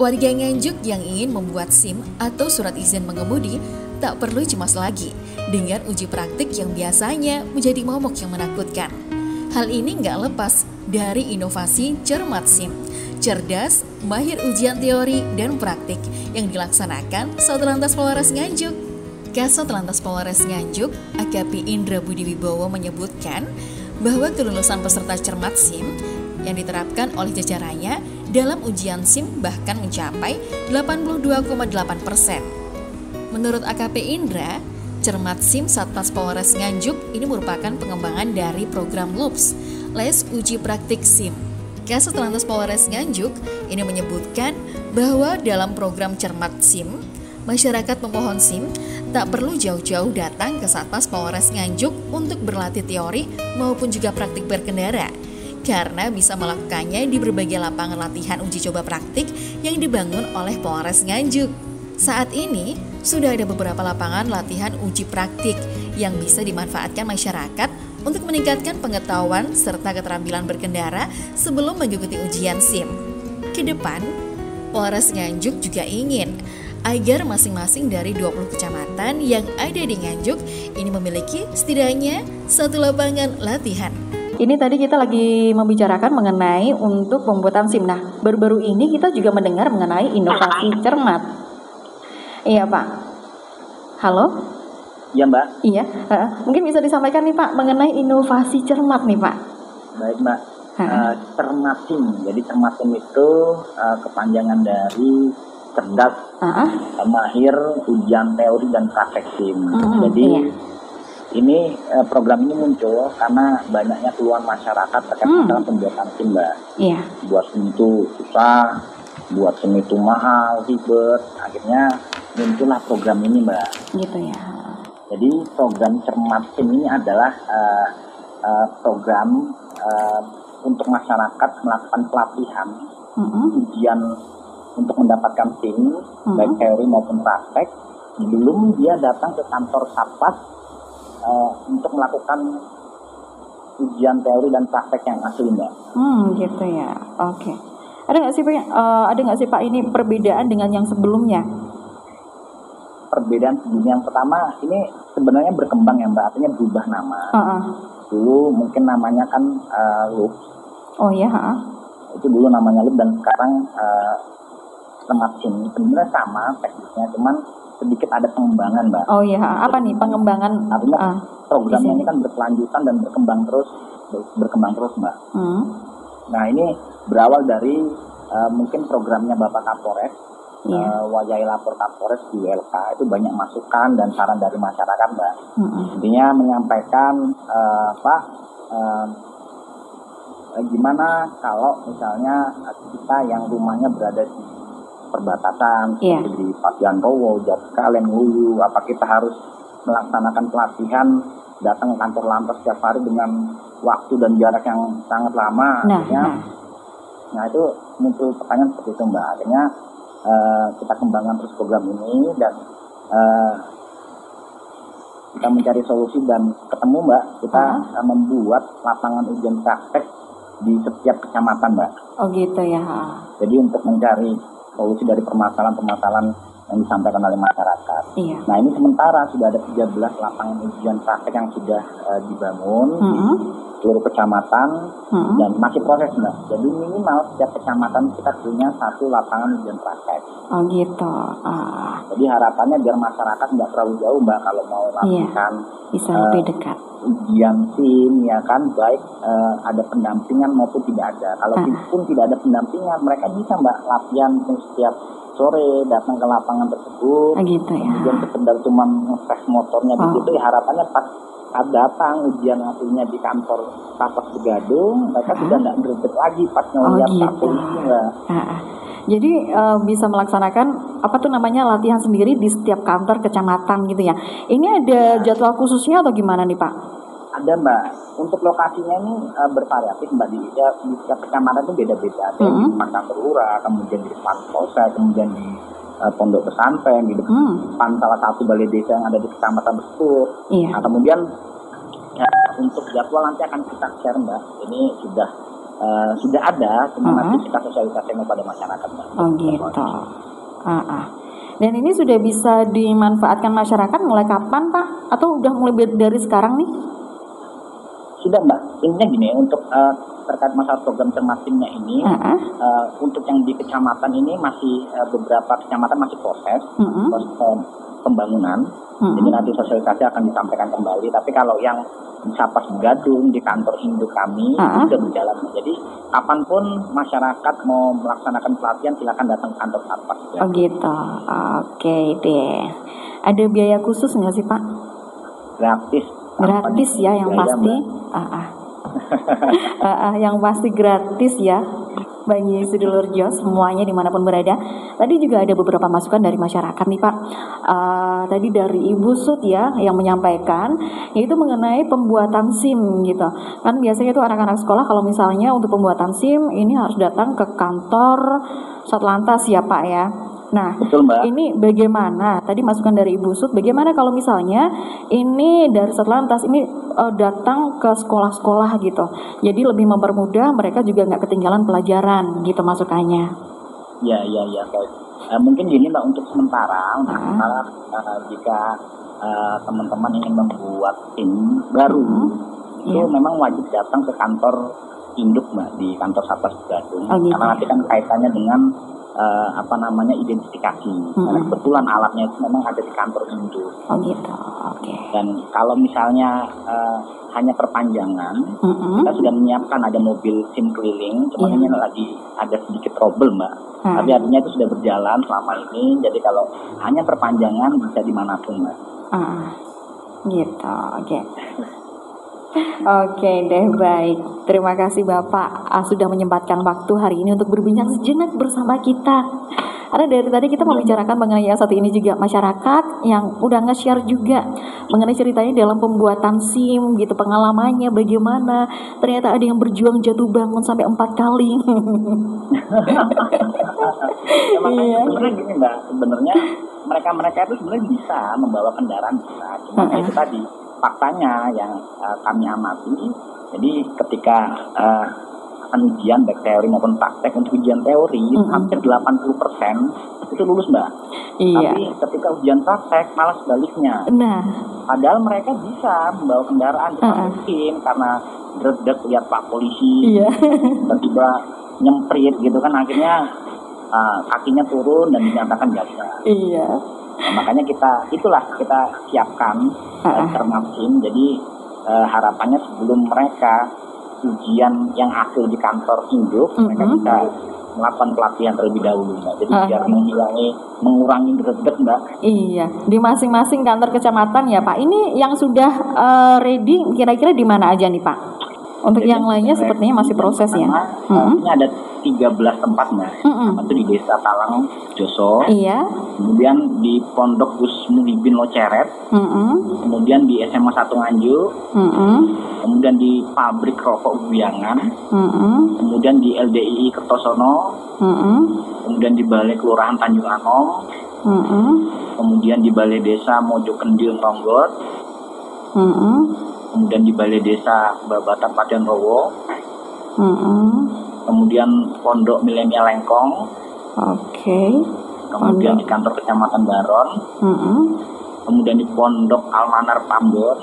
Warga Nganjuk yang ingin membuat SIM atau surat izin mengemudi tak perlu cemas lagi dengan uji praktik yang biasanya menjadi momok yang menakutkan. Hal ini nggak lepas dari inovasi Cermat SIM, cerdas, mahir ujian teori dan praktik yang dilaksanakan Satlantas Polres Nganjuk. Kasat Lantas Polres Nganjuk, AKP Indra Budi Wibowo menyebutkan bahwa kelulusan peserta Cermat SIM yang diterapkan oleh jajarannya dalam ujian SIM bahkan mencapai 82,8%. Menurut AKP Indra, Cermat SIM Satpas Polres Nganjuk ini merupakan pengembangan dari program LUPS, Les Uji Praktik SIM. Kasat Lantas Polres Nganjuk ini menyebutkan bahwa dalam program Cermat SIM, masyarakat pemohon SIM tak perlu jauh-jauh datang ke Satpas Polres Nganjuk untuk berlatih teori maupun juga praktik berkendara, karena bisa melakukannya di berbagai lapangan latihan uji coba praktik yang dibangun oleh Polres Nganjuk. Saat ini, sudah ada beberapa lapangan latihan uji praktik yang bisa dimanfaatkan masyarakat untuk meningkatkan pengetahuan serta keterampilan berkendara sebelum mengikuti ujian SIM. Kedepan, Polres Nganjuk juga ingin agar masing-masing dari 20 kecamatan yang ada di Nganjuk ini memiliki setidaknya satu lapangan latihan. Ini tadi kita lagi membicarakan mengenai untuk pembuatan SIM. Nah, baru-baru ini kita juga mendengar mengenai inovasi Cermat. Iya, Pak. Halo? Iya, Mbak. Iya. Mungkin bisa disampaikan nih, Pak, mengenai inovasi Cermat nih, Pak. Baik, Mbak. Cermat SIM. Jadi Cermat SIM itu kepanjangan dari cerdas, mahir, ujian teori dan praktek SIM. Jadi ini program ini muncul karena banyaknya keluhan masyarakat terkait masalah pembuatan SIM, Mbak. Iya. Buat SIM itu susah, buat SIM itu mahal, ribet. Akhirnya muncullah program ini, Mbak. Gitu ya. Jadi program Cermat SIM ini adalah program untuk masyarakat melakukan pelatihan ujian untuk mendapatkan SIM, baik teori maupun praktek, sebelum dia datang ke kantor Satpas untuk melakukan ujian teori dan praktek yang asli, Mbak. Gitu ya. Oke. Ada nggak sih Pak ini perbedaan dengan yang sebelumnya? Perbedaan sebelumnya yang pertama ini sebenarnya berkembang ya, Mbak. Artinya berubah nama. Dulu mungkin namanya kan LUPS. Oh ya. Itu dulu namanya LUPS dan sekarang Cermat SIM. Sebenarnya sama teknisnya, cuman sedikit ada pengembangan, Mbak. Oh iya, apa nih pengembangan? Artinya programnya ini kan berkelanjutan dan berkembang terus, Mbak. Nah, ini berawal dari mungkin programnya Bapak Kapolres, Wajai Lapor Kapolres di WLK, itu banyak masukan dan saran dari masyarakat, Mbak. Intinya menyampaikan, Pak, gimana kalau misalnya kita yang rumahnya berada di perbatasan, seperti di Pasian Rowo, Jatisekalen, Hulu, apa kita harus melaksanakan pelatihan datang ke kantor Lantas setiap hari dengan waktu dan jarak yang sangat lama? Nah itu muncul pertanyaan seperti itu, Mbak. Akhirnya kita kembangkan terus program ini dan kita mencari solusi dan ketemu, Mbak. Kita membuat lapangan ujian praktek di setiap kecamatan, Mbak. Oh gitu ya. Jadi untuk mencari solusi dari permasalahan-permasalahan yang disampaikan oleh masyarakat. Nah ini sementara sudah ada 13 lapangan ujian praktek yang sudah dibangun di seluruh kecamatan dan masih proses, Mbak. Jadi minimal setiap kecamatan kita punya satu lapangan ujian praktek. Oh gitu. Jadi harapannya biar masyarakat nggak terlalu jauh, Mbak, kalau mau latihan bisa lebih dekat. Ujian SIM ya kan, baik ada pendampingan maupun tidak ada. Kalau pun tidak ada pendampingan, mereka bisa, Mbak, latihan setiap sore datang ke lapangan tersebut. Gitu ya. Kemudian sekedar cuma nge-fresh motornya di situ, ya harapannya pas datang ujian hasilnya di kantor Satpas Begadung, mereka sudah nggak greget lagi pas ngeliat polisi, Mbak. Jadi bisa melaksanakan latihan sendiri di setiap kantor kecamatan gitu ya. Ini ada jadwal khususnya atau gimana nih, Pak? Ada, Mbak. Untuk lokasinya ini bervariatif, Mbak. Di setiap kecamatan itu beda-beda. Ada di depan lurah, kemudian di depan polsek, kemudian di pondok pesantren, di depan salah satu balai desa yang ada di kecamatan tersebut. Nah, kemudian untuk jadwal nanti akan kita share, Mbak. Ini sudah sudah ada, cuma nanti kita sosialisasikan kepada masyarakat. Oh gitu. Dan ini sudah bisa dimanfaatkan masyarakat mulai kapan Pak? Atau udah mulai dari sekarang nih? Sudah Mbak, intinya gini, untuk terkait masalah program cermat SIM-nya ini, untuk yang di kecamatan ini masih beberapa kecamatan masih proses pembangunan. Jadi nanti sosialisasi akan disampaikan kembali. Tapi kalau yang di Sapas Gadung, di kantor induk kami itu sudah berjalan. Jadi kapanpun masyarakat mau melaksanakan pelatihan silakan datang ke kantor Sapas. Oh gitu, oke deh. Ada biaya khusus nggak sih Pak? Gratis ya yang pasti. Yang pasti gratis ya bagi sedulur Jos semuanya dimanapun berada. Tadi juga ada beberapa masukan dari masyarakat nih Pak. Tadi dari Ibu Sut ya yang menyampaikan yaitu mengenai pembuatan SIM gitu. Kan biasanya itu anak-anak sekolah kalau misalnya untuk pembuatan SIM ini harus datang ke kantor Satlantas ya Pak ya. Nah, betul, Mbak. Ini bagaimana? Tadi masukan dari Ibu Sut, bagaimana kalau misalnya ini dari Satlantas ini datang ke sekolah-sekolah gitu. Jadi lebih mempermudah mereka juga nggak ketinggalan pelajaran gitu masukannya. Ya. Baik. Mungkin gini Mbak, untuk sementara, jika teman-teman ingin membuat SIM baru, itu memang wajib datang ke kantor induk Mbak, di kantor Sapas Gadung. Gitu. Karena nanti kan kaitannya dengan identifikasi. Karena kebetulan alatnya itu memang ada di kantor induk. Oh gitu. Oke. Dan kalau misalnya hanya perpanjangan, kita sudah menyiapkan ada mobil SIM keliling, cuma ini lagi ada sedikit trouble Mbak. Tapi artinya itu sudah berjalan selama ini. Jadi kalau hanya perpanjangan bisa dimanapun Mbak. Gitu. Oke. Oke deh, baik. Terima kasih Bapak sudah menyempatkan waktu hari ini untuk berbincang sejenak bersama kita. Karena dari tadi kita membicarakan mengenai yang satu ini juga masyarakat yang udah nge-share juga mengenai ceritanya dalam pembuatan SIM gitu, pengalamannya bagaimana. Ternyata ada yang berjuang jatuh bangun sampai 4 kali. Sebenarnya gini Mbak, sebenarnya mereka itu sebenarnya bisa membawa kendaraan bisa. Cuma itu tadi faktanya yang kami amati, jadi ketika ujian baik teori maupun praktek, untuk ujian teori hampir 80% itu lulus Mbak. Iya. Tapi ketika ujian praktek malah sebaliknya. Nah, padahal mereka bisa membawa kendaraan, cuma mungkin karena dredeg lihat Pak polisi, tiba-tiba nyemprit gitu kan, akhirnya kakinya turun dan dinyatakan gagal. Iya. Nah, makanya kita siapkan cermat SIM. Jadi harapannya sebelum mereka ujian yang hasil di kantor induk, mereka bisa melakukan pelatihan terlebih dahulu Mbak. Jadi biar mengurangi dredeg Mbak. Iya, di masing-masing kantor kecamatan ya Pak. Ini yang sudah ready kira-kira di mana aja nih Pak? Untuk yang lainnya sepertinya masih proses ya. Ini ada 13 tempat Mbak. Itu di Desa Talang Joso. Iya. Kemudian di Pondok Gus Muhibin Loceret. Kemudian di SMA 1 Nganjuk. Kemudian di Pabrik Rokok Buyangan. Kemudian di LDII Kertosono. Kemudian di Balai Kelurahan Tanjung Anom. Kemudian di Balai Desa Mojokendil Nonggot. Kemudian di Balai Desa Babatan Padian Rowo. Kemudian Pondok Milenial Lengkong. Oke. Kemudian di kantor Kecamatan Baron. Kemudian di Pondok Almanar Pambon.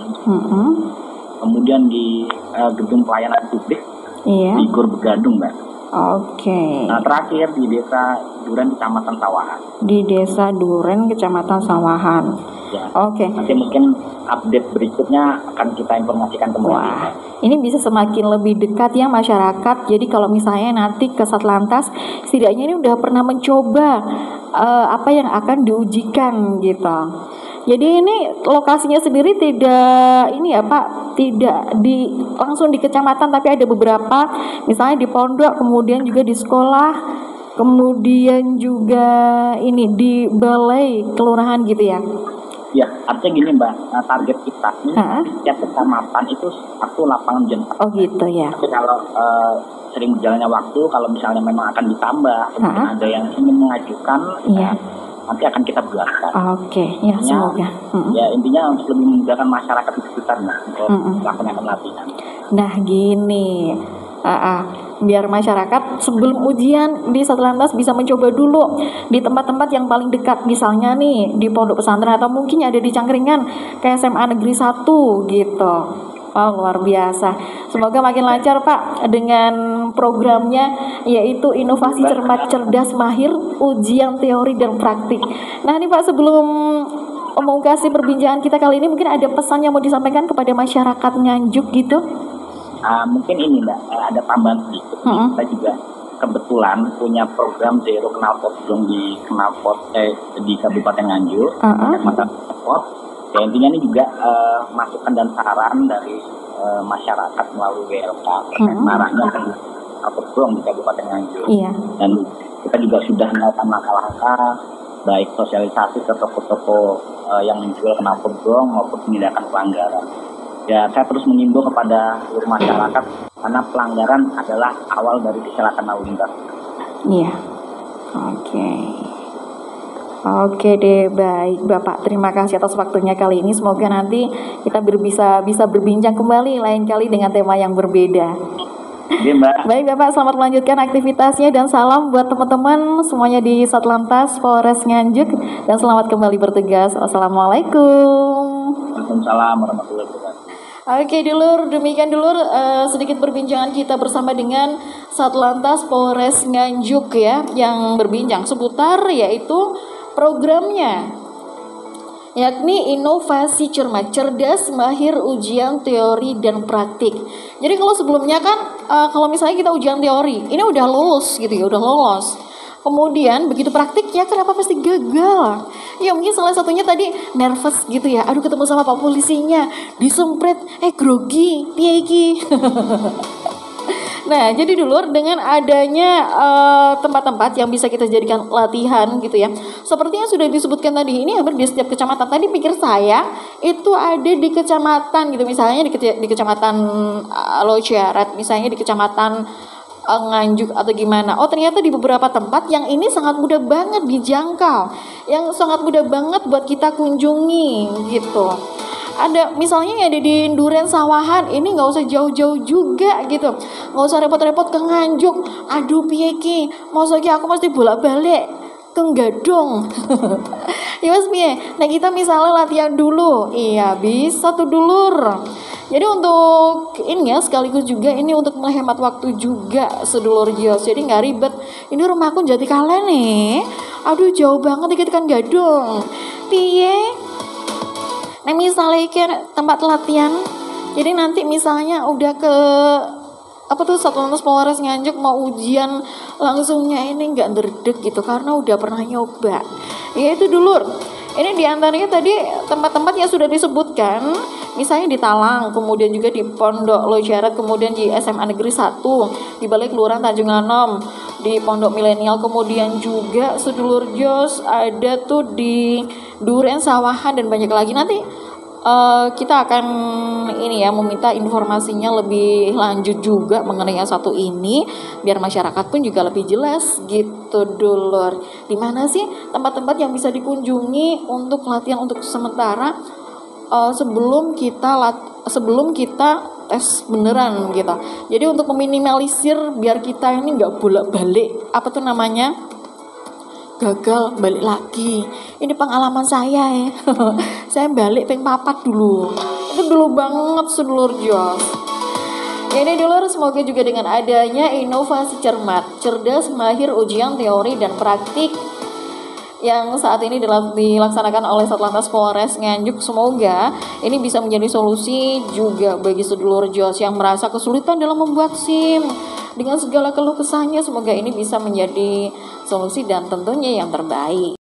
Kemudian di Gedung Pelayanan Publik di Gor Begadung Mbak. Oke. Nah, terakhir di Desa Duren Kecamatan Sawahan. Di Desa Duren Kecamatan Sawahan. Ya. Oke. Nanti mungkin update berikutnya akan kita informasikan kembali. Wah, ini bisa semakin lebih dekat ya masyarakat. Jadi kalau misalnya nanti ke Satlantas, setidaknya ini udah pernah mencoba apa yang akan diujikan gitu. Jadi ini lokasinya sendiri tidak ini ya Pak, tidak langsung di kecamatan, tapi ada beberapa, misalnya di pondok, kemudian juga di sekolah, kemudian juga ini di balai kelurahan gitu ya. Ya, artinya gini Mbak, target kita ini setiap kecamatan itu satu lapangan ujian praktek. Oh gitu ya. Tapi kalau sering berjalannya waktu, kalau misalnya memang akan ditambah, ada yang ingin mengajukan, nanti akan kita buatkan. Oke, ya semoga. Ya intinya untuk lebih memudahkan masyarakat di sekitar Mbak, untuk melakukan pelatihan. Nah gini, Biar masyarakat sebelum ujian di Satlantas bisa mencoba dulu di tempat-tempat yang paling dekat, misalnya nih di pondok pesantren atau mungkin ada di Cangkringan kayak SMA Negeri 1 gitu. Wow, luar biasa. Semoga makin lancar Pak dengan programnya, yaitu inovasi cermat cerdas mahir ujian teori dan praktik. Nah ini Pak, sebelum memungkasi perbincangan kita kali ini, mungkin ada pesan yang mau disampaikan kepada masyarakat Nganjuk gitu? Mungkin ini Mbak, ada tambahan sedikit. Kita juga kebetulan punya program Zero Knalpot di di Kabupaten Nganjuk, Kecamatan Knalpot. Ya, intinya ini juga masukan dan saran dari masyarakat melalui WLK maraknya knalpot di Kabupaten Nganjuk. Dan kita juga sudah melakukan langkah-langkah baik sosialisasi ke toko-toko yang menjual knalpot maupun penindakan pelanggaran. Ya, saya terus mengimbau kepada seluruh masyarakat karena pelanggaran adalah awal dari kecelakaan lalu lintas. Iya. Oke deh, baik Bapak. Terima kasih atas waktunya kali ini. Semoga nanti kita bisa berbincang kembali lain kali dengan tema yang berbeda. Oke, Mbak. Baik Bapak, selamat melanjutkan aktivitasnya dan salam buat teman-teman semuanya di Satlantas Polres Nganjuk dan selamat kembali bertugas. Wassalamualaikum. Waalaikumsalam warahmatullahi wabarakatuh. Oke dulur, demikian dulur sedikit perbincangan kita bersama dengan Satlantas Polres Nganjuk ya, yang berbincang seputar yaitu programnya, yakni inovasi cermat cerdas mahir ujian teori dan praktik. Jadi kalau sebelumnya kan kalau misalnya kita ujian teori ini udah lulus gitu ya, udah lolos. Kemudian begitu praktiknya kenapa pasti gagal? Ya mungkin salah satunya tadi nervous gitu ya. Aduh ketemu sama Pak polisinya, disempret, grogi, piye iki. Nah, jadi dulur dengan adanya tempat-tempat yang bisa kita jadikan latihan gitu ya. Seperti yang sudah disebutkan tadi, ini hampir di setiap kecamatan. Tadi pikir saya itu ada di kecamatan gitu, misalnya di kecamatan Lociarat, misalnya di kecamatan Nganjuk atau gimana. Oh ternyata di beberapa tempat yang ini sangat mudah banget dijangkau, yang sangat mudah banget buat kita kunjungi gitu. Ada misalnya yang ada di Duren Sawahan, ini nggak usah jauh-jauh juga gitu, nggak usah repot-repot ke Nganjuk. Aduh piye ki, maksudnya aku mesti bolak-balik ke Gadong. Ya mas piye. Nah kita misalnya latihan dulu, iya bisa tuh dulur. Jadi untuk ini ya sekaligus juga ini untuk menghemat waktu juga sedulur Jos. Jadi nggak ribet. Ini rumahku Jatikalen nih. Aduh jauh banget dikit kan Gadong. Piye? Nah misalnya kan tempat latihan. Jadi nanti misalnya udah ke Satlantas Polres Nganjuk mau ujian langsungnya ini nggak derdek gitu karena udah pernah nyoba. Ya itu dulur. Ini diantaranya tadi tempat-tempat yang sudah disebutkan, misalnya di Talang, kemudian juga di Pondok Lociarat, kemudian di SMA Negeri 1, di Balai Kelurahan Tanjung Anom, di Pondok Milenial, kemudian juga sedulur Jos ada tuh di Duren Sawahan dan banyak lagi. Nanti kita akan ini ya meminta informasinya lebih lanjut juga mengenai yang satu ini biar masyarakat pun juga lebih jelas gitu dulur. Di mana sih tempat-tempat yang bisa dikunjungi untuk latihan untuk sementara sebelum kita tes beneran gitu. Jadi untuk meminimalisir biar kita ini nggak bolak-balik gagal balik lagi. Ini pengalaman saya ya. Saya balik peng papat dulu. Itu dulu banget sedulur Jos. Ini dulur, semoga juga dengan adanya inovasi cerdas mahir ujian teori dan praktik yang saat ini dilaksanakan oleh Satlantas Polres Nganjuk, semoga ini bisa menjadi solusi juga bagi sedulur Jos yang merasa kesulitan dalam membuat SIM dengan segala keluh kesahnya. Semoga ini bisa menjadi solusi dan tentunya yang terbaik.